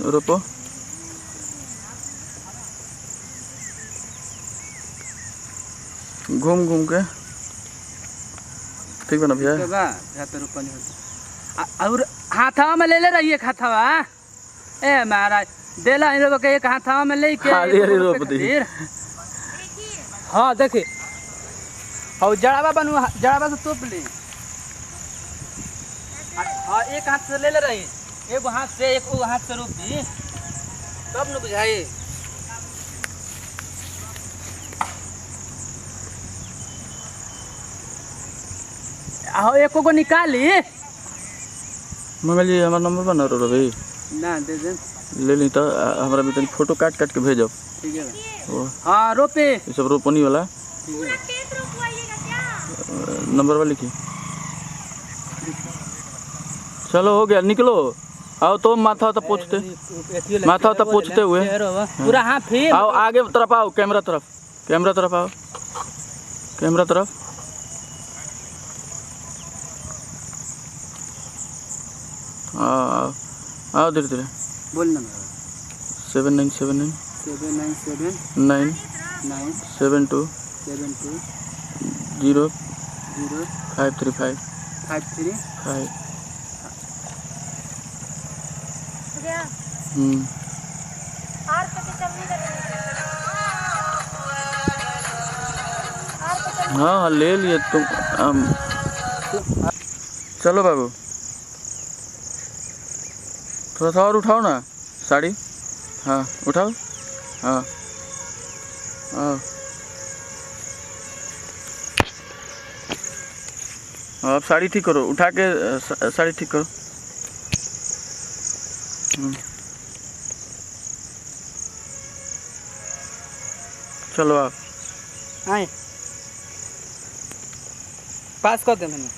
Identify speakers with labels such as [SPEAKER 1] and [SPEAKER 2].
[SPEAKER 1] रोपो। घूम घूम के ठीक बना भैया।
[SPEAKER 2] और हाथवा में ले रहिए हाथवा। ए महाराज देला इन लोगों के एक हाथवा में ले के
[SPEAKER 1] रोप दी।
[SPEAKER 2] हाँ देखिए और जड़ावा बनू जड़ावा से तोप ली। हाँ एक हाथ से ले रही एक हाथ से एक वो हाथ से रोप दी तब न बुझाई। एक को निकाली।
[SPEAKER 1] मंगल जी हमारा नंबर बना रो भाई
[SPEAKER 2] ना दे दे
[SPEAKER 1] ले ली तो हमारा भी फोटो काट काट के भेजो।
[SPEAKER 2] ठीक है हाँ रोपे
[SPEAKER 1] ये सब रोपनी वाला नंबर वाली की। चलो हो गया निकलो आओ तो माथा तो पूछते हुए
[SPEAKER 2] पूरा हाँ फिर
[SPEAKER 1] आओ आगे तरफ आओ कैमरा तरफ आओ कैमरा तरफ। आओ धीरे धीरे
[SPEAKER 2] बोल नंबर
[SPEAKER 1] 7979
[SPEAKER 2] 797
[SPEAKER 1] 972 0
[SPEAKER 2] 0
[SPEAKER 1] 535 5 हाँ ले लिए तुम। चलो बाबू थोड़ा सा और उठाओ ना साड़ी। हाँ उठाओ। हाँ हाँ अब साड़ी ठीक करो उठा के साड़ी ठीक करो। चलो आप
[SPEAKER 2] आए पास कर दे मैंने।